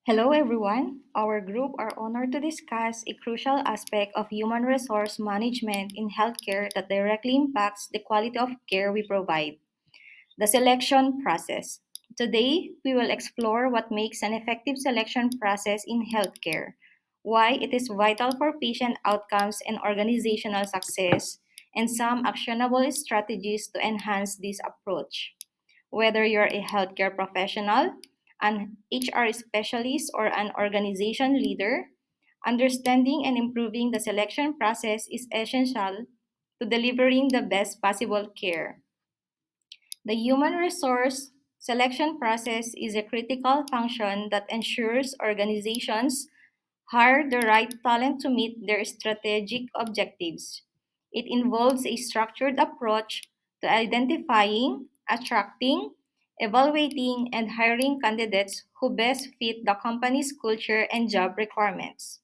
Hello, everyone. Our group are honored to discuss a crucial aspect of human resource management in healthcare that directly impacts the quality of care we provide, the selection process. Today, we will explore what makes an effective selection process in healthcare, why it is vital for patient outcomes and organizational success, and some actionable strategies to enhance this approach. Whether you're a healthcare professional, an HR specialist, or an organization leader, understanding and improving the selection process is essential to delivering the best possible care. The human resource selection process is a critical function that ensures organizations hire the right talent to meet their strategic objectives. It involves a structured approach to identifying, attracting, evaluating, and hiring candidates who best fit the company's culture and job requirements.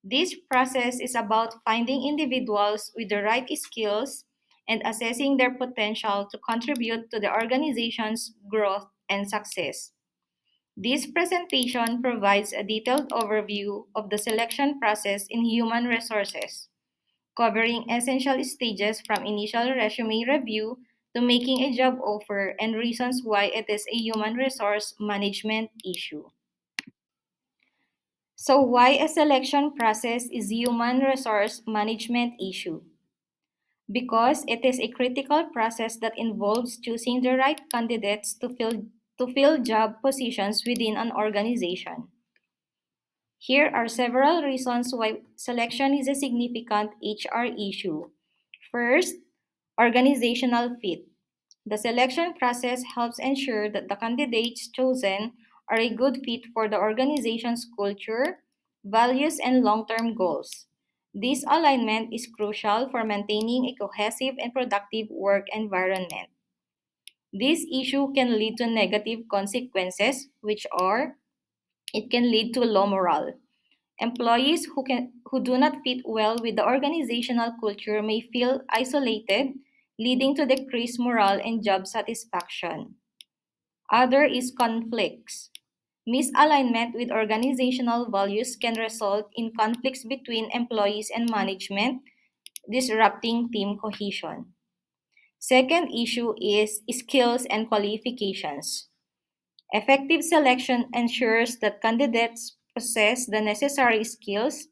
This process is about finding individuals with the right skills and assessing their potential to contribute to the organization's growth and success. This presentation provides a detailed overview of the selection process in human resources, covering essential stages from initial resume review to making a job offer and reasons why it is a human resource management issue. So, why a selection process is human resource management issue? Because it is a critical process that involves choosing the right candidates to fill job positions within an organization. Here are several reasons why selection is a significant HR issue. First, organizational fit. The selection process helps ensure that the candidates chosen are a good fit for the organization's culture, values, and long term goals. This alignment is crucial for maintaining a cohesive and productive work environment. This issue can lead to negative consequences, which are it can lead to low morale. Employees who do not fit well with the organizational culture may feel isolated, leading to decreased morale and job satisfaction. Other is conflicts. Misalignment with organizational values can result in conflicts between employees and management, disrupting team cohesion. Second issue is skills and qualifications. Effective selection ensures that candidates possess the necessary skills,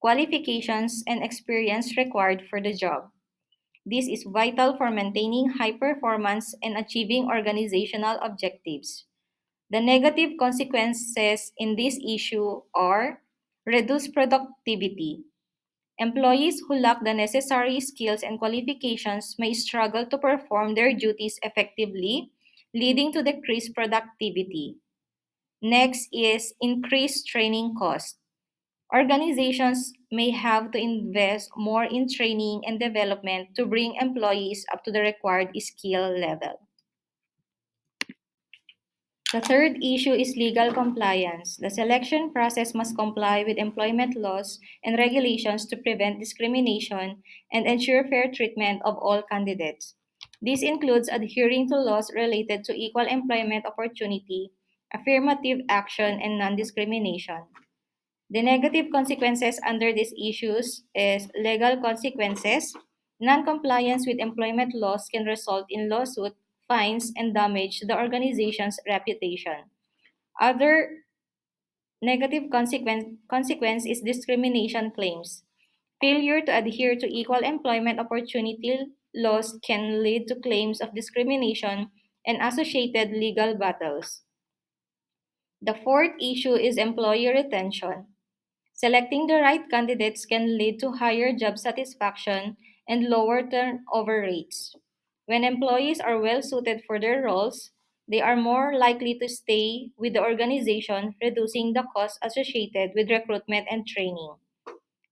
qualifications, and experience required for the job. This is vital for maintaining high performance and achieving organizational objectives. The negative consequences in this issue are reduced productivity. Employees who lack the necessary skills and qualifications may struggle to perform their duties effectively, leading to decreased productivity. Next is increased training costs. Organizations may have to invest more in training and development to bring employees up to the required skill level. The third issue is legal compliance. The selection process must comply with employment laws and regulations to prevent discrimination and ensure fair treatment of all candidates. This includes adhering to laws related to equal employment opportunity, affirmative action, and non discrimination. The negative consequences under these issues is legal consequences. Non-compliance with employment laws can result in lawsuit, fines, and damage to the organization's reputation. Other negative consequence is discrimination claims. Failure to adhere to equal employment opportunity laws can lead to claims of discrimination and associated legal battles. The fourth issue is employee retention. Selecting the right candidates can lead to higher job satisfaction and lower turnover rates. When employees are well suited for their roles, they are more likely to stay with the organization, reducing the costs associated with recruitment and training.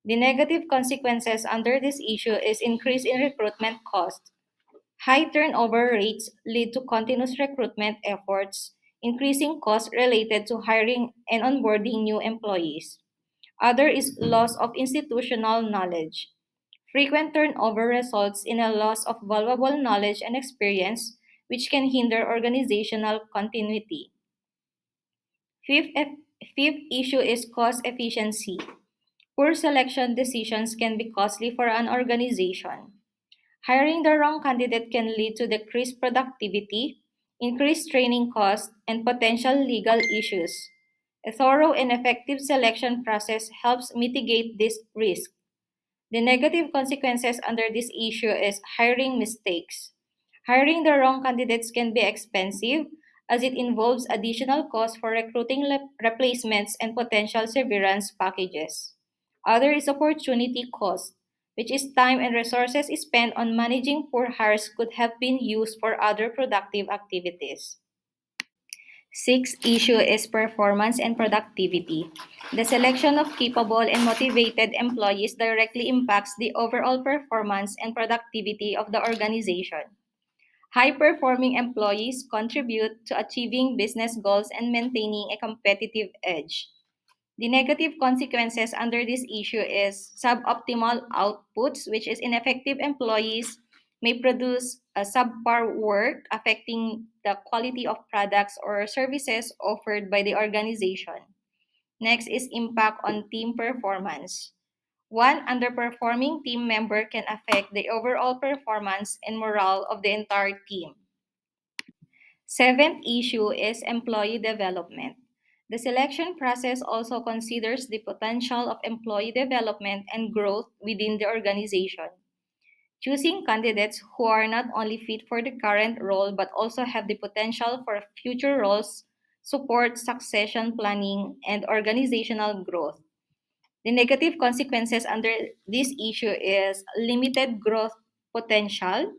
The negative consequences under this issue is increase in recruitment costs. High turnover rates lead to continuous recruitment efforts, increasing costs related to hiring and onboarding new employees. Other is loss of institutional knowledge. Frequent turnover results in a loss of valuable knowledge and experience, which can hinder organizational continuity. Fifth Fifth issue is cost efficiency. Poor selection decisions can be costly for an organization. Hiring the wrong candidate can lead to decreased productivity, increased training costs, and potential legal issues. A thorough and effective selection process helps mitigate this risk. The negative consequences under this issue is hiring mistakes. Hiring the wrong candidates can be expensive as it involves additional costs for recruiting replacements and potential severance packages. Other is opportunity cost, which is time and resources spent on managing poor hires could have been used for other productive activities. Sixth issue is performance and productivity. The selection of capable and motivated employees directly impacts the overall performance and productivity of the organization. High performing employees contribute to achieving business goals and maintaining a competitive edge. The negative consequences under this issue is suboptimal outputs, which is ineffective employees may produce a subpar work affecting the quality of products or services offered by the organization. Next is impact on team performance. One underperforming team member can affect the overall performance and morale of the entire team. Seventh issue is employee development. The selection process also considers the potential of employee development and growth within the organization. Choosing candidates who are not only fit for the current role but also have the potential for future roles support succession planning and organizational growth. The negative consequences under this issue is limited growth potential.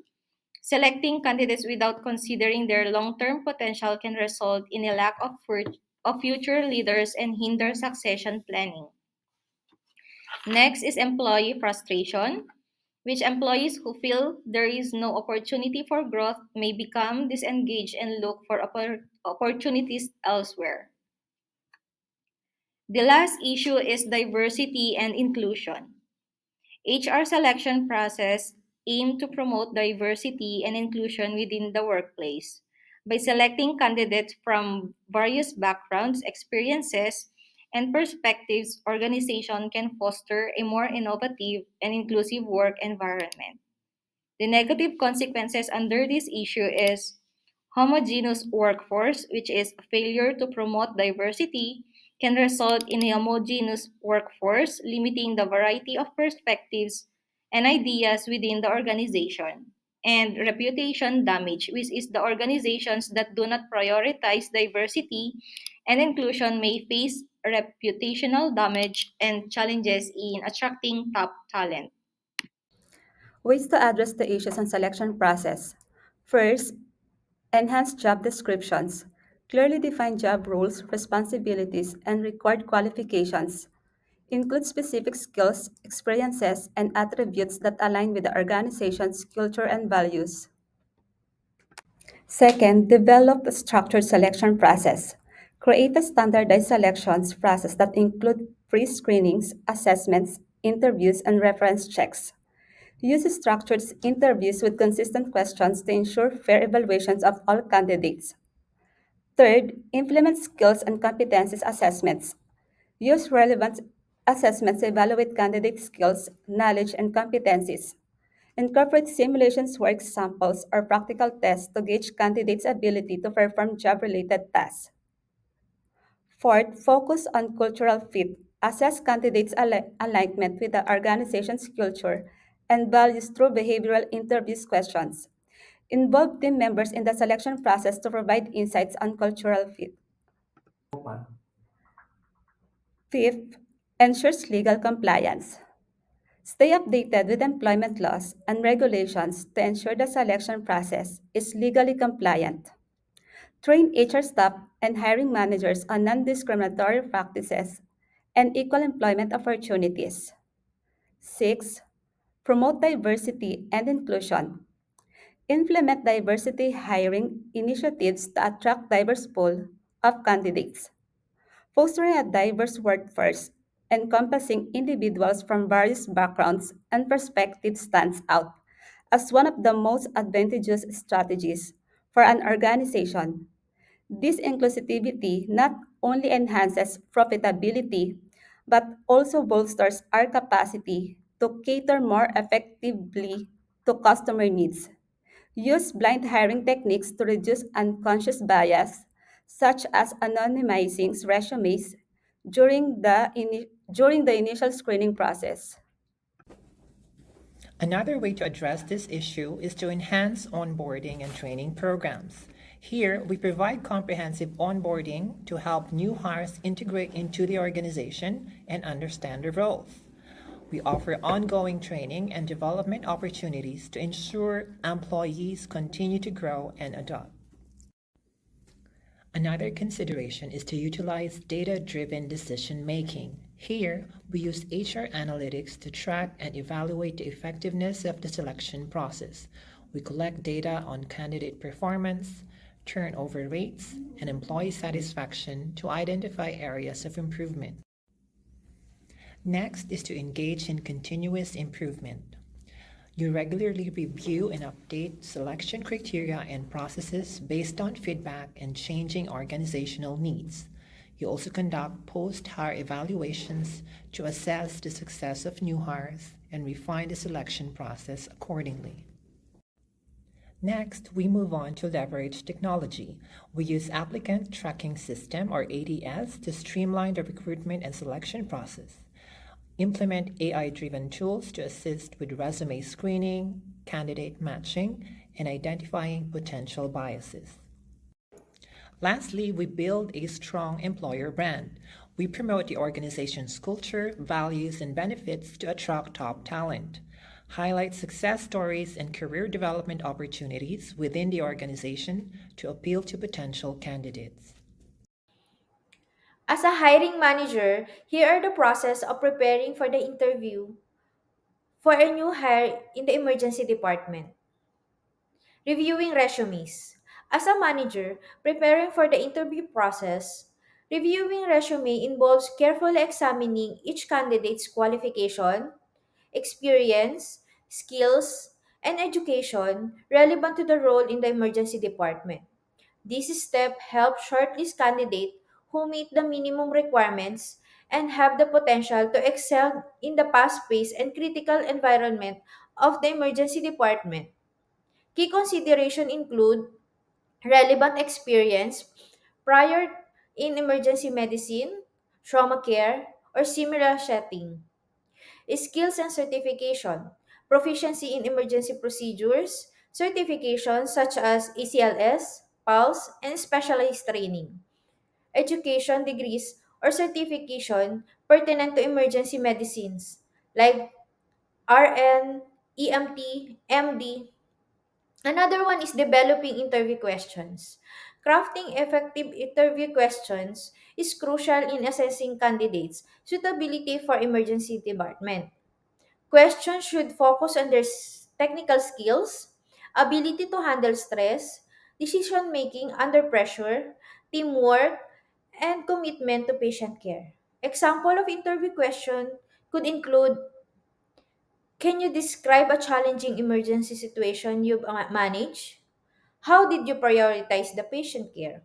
Selecting candidates without considering their long term potential can result in a lack of future leaders and hinder succession planning. Next is employee frustration, which employees who feel there is no opportunity for growth may become disengaged and look for opportunities elsewhere. The last issue is diversity and inclusion. HR selection process aim to promote diversity and inclusion within the workplace. By selecting candidates from various backgrounds, experiences, and perspectives, organization can foster a more innovative and inclusive work environment. The negative consequences under this issue is homogeneous workforce, which is failure to promote diversity, can result in a homogeneous workforce, limiting the variety of perspectives and ideas within the organization. And reputation damage, which is the organizations that do not prioritize diversity and inclusion may face reputational damage and challenges in attracting top talent. Ways to address the issues and selection process. First, enhance job descriptions. Clearly define job roles, responsibilities, and required qualifications. Include specific skills, experiences, and attributes that align with the organization's culture and values. Second, develop a structured selection process. Create a standardized selections process that include pre-screenings, assessments, interviews, and reference checks. Use structured interviews with consistent questions to ensure fair evaluations of all candidates. Third, implement skills and competencies assessments. Use relevant assessments to evaluate candidate skills, knowledge, and competencies. Incorporate simulations, work samples, or practical tests to gauge candidates' ability to perform job related tasks. Fourth, focus on cultural fit. Assess candidates' alignment with the organization's culture and values through behavioral interviews questions. Involve team members in the selection process to provide insights on cultural fit. Fifth, ensures legal compliance. Stay updated with employment laws and regulations to ensure the selection process is legally compliant. Train HR staff and hiring managers on non discriminatory practices and equal employment opportunities. 6. Promote diversity and inclusion. Implement diversity hiring initiatives to attract diverse pool of candidates. Fostering a diverse workforce encompassing individuals from various backgrounds and perspectives stands out as one of the most advantageous strategies for an organization. This inclusivity not only enhances profitability, but also bolsters our capacity to cater more effectively to customer needs. Use blind hiring techniques to reduce unconscious bias, such as anonymizing resumes during the initial screening process. Another way to address this issue is to enhance onboarding and training programs. Here, we provide comprehensive onboarding to help new hires integrate into the organization and understand their roles. We offer ongoing training and development opportunities to ensure employees continue to grow and adopt. Another consideration is to utilize data driven decision making. Here, we use HR analytics to track and evaluate the effectiveness of the selection process. We collect data on candidate performance, turnover rates, and employee satisfaction to identify areas of improvement. Next is to engage in continuous improvement. You regularly review and update selection criteria and processes based on feedback and changing organizational needs. You also conduct post hire evaluations to assess the success of new hires and refine the selection process accordingly. Next, we move on to leverage technology. We use applicant tracking system or ATS to streamline the recruitment and selection process. Implement AI driven tools to assist with resume screening, candidate matching, and identifying potential biases. Lastly, we build a strong employer brand. We promote the organization's culture, values, and benefits to attract top talent. Highlight success stories and career development opportunities within the organization to appeal to potential candidates. As a hiring manager, here are the process of preparing for the interview for a new hire in the emergency department. Reviewing resumes. As a manager, preparing for the interview process, reviewing resume involves carefully examining each candidate's qualification, experience, skills, and education relevant to the role in the emergency department. This step helps shortlist candidates who meet the minimum requirements and have the potential to excel in the fast-paced and critical environment of the emergency department. Key consideration include relevant experience prior in emergency medicine, trauma care, or similar setting. Skills and certification, proficiency in emergency procedures, certifications such as ACLS, PALS, and specialized training. Education degrees or certification pertinent to emergency medicines like RN, EMT, MD. Another one is developing interview questions. Crafting effective interview questions is crucial in assessing candidates' suitability for emergency department. Questions should focus on their technical skills, ability to handle stress, decision making under pressure, teamwork, and commitment to patient care. Example of interview question could include: can you describe a challenging emergency situation you've managed? How did you prioritize the patient care?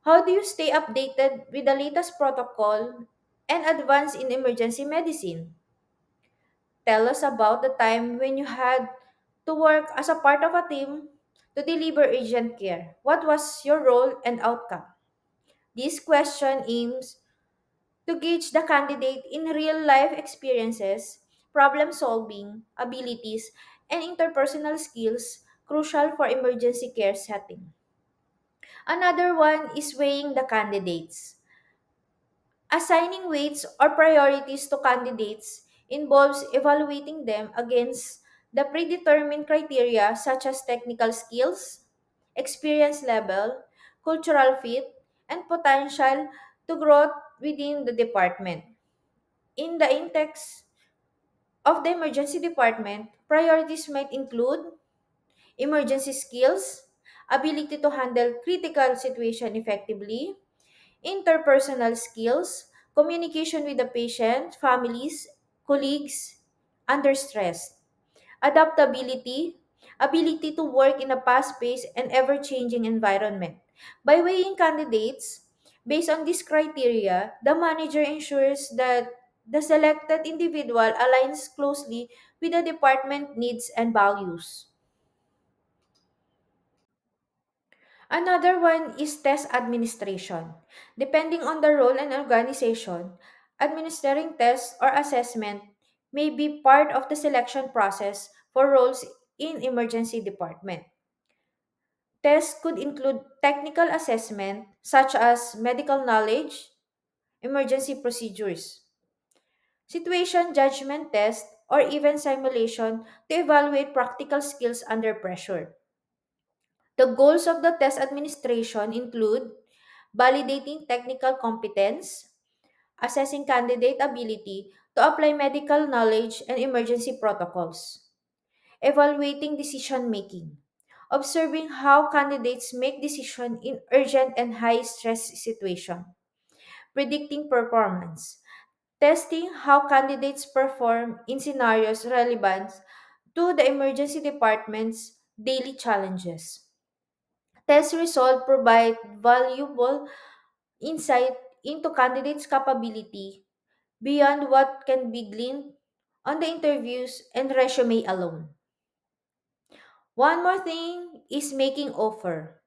How do you stay updated with the latest protocol and advance in emergency medicine? Tell us about the time when you had to work as a part of a team to deliver urgent care. What was your role and outcome? This question aims to gauge the candidate in real life experiences, problem solving abilities, and interpersonal skills crucial for emergency care setting. Another one is weighing the candidates. Assigning weights or priorities to candidates involves evaluating them against the predetermined criteria such as technical skills, experience level, cultural fit, and potential to growth within the department. In the index of the emergency department, priorities might include emergency skills, ability to handle critical situation effectively, interpersonal skills, communication with the patient, families, colleagues under stress, adaptability, ability to work in a fast-paced and ever-changing environment. By weighing candidates based on this criteria, the manager ensures that the selected individual aligns closely with the department needs and values. Another one is test administration. Depending on the role and organization, administering tests or assessment may be part of the selection process for roles in emergency department. Tests could include technical assessment such as medical knowledge, emergency procedures, situation judgment test, or even simulation to evaluate practical skills under pressure. The goals of the test administration include validating technical competence, assessing candidate ability to apply medical knowledge and emergency protocols, evaluating decision making, observing how candidates make decisions in urgent and high stress situations, predicting performance, testing how candidates perform in scenarios relevant to the emergency department's daily challenges. Test results provide valuable insight into candidates' capability beyond what can be gleaned on the interviews and resume alone. One more thing is making offer.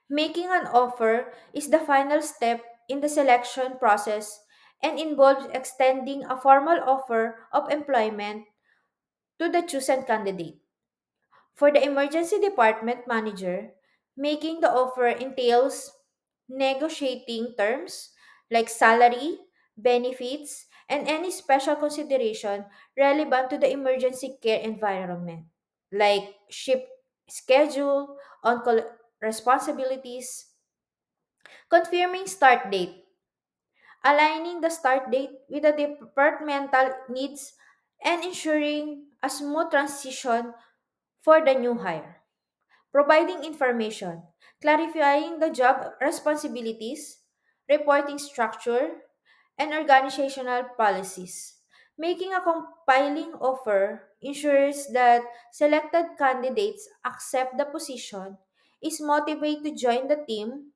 Making an offer is the final step in the selection process and involves extending a formal offer of employment to the chosen candidate. For the emergency department manager, making the offer entails negotiating terms like salary, benefits, and any special consideration relevant to the emergency care environment, like shift schedule, on-call responsibilities, confirming start date, aligning the start date with the departmental needs, and ensuring a smooth transition for the new hire. Providing information, clarifying the job responsibilities, reporting structure, and organizational policies. Making a compiling offer ensures that selected candidates accept the position, is motivated to join the team,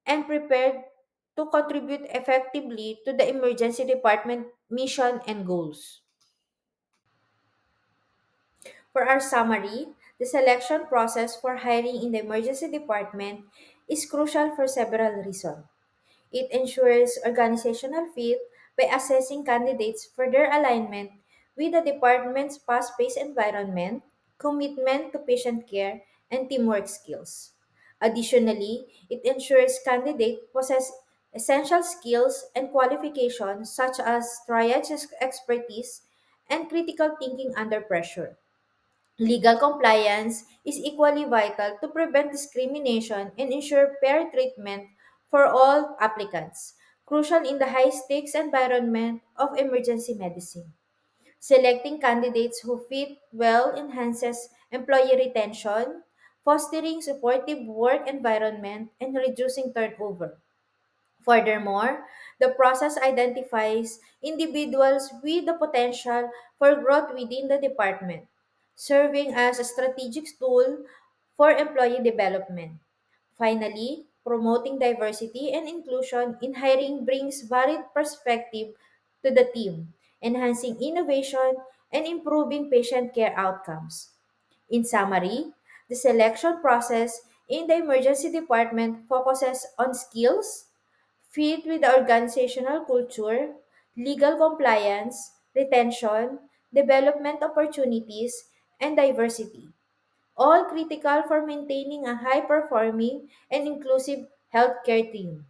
and prepared to contribute effectively to the emergency department mission and goals. For our summary, the selection process for hiring in the emergency department is crucial for several reasons. It ensures organizational fit by assessing candidates for their alignment with the department's fast paced environment, commitment to patient care, and teamwork skills. Additionally, it ensures candidates possess essential skills and qualifications such as triage expertise and critical thinking under pressure. Legal compliance is equally vital to prevent discrimination and ensure fair treatment for all applicants, crucial in the high stakes environment of emergency medicine. Selecting candidates who fit well enhances employee retention, fostering supportive work environment and reducing turnover. Furthermore, the process identifies individuals with the potential for growth within the department, serving as a strategic tool for employee development. Finally, promoting diversity and inclusion in hiring brings varied perspective to the team, enhancing innovation and improving patient care outcomes. In summary, the selection process in the emergency department focuses on skills, fit with the organizational culture, legal compliance, retention, development opportunities, and diversity, all critical for maintaining a high performing and inclusive healthcare team.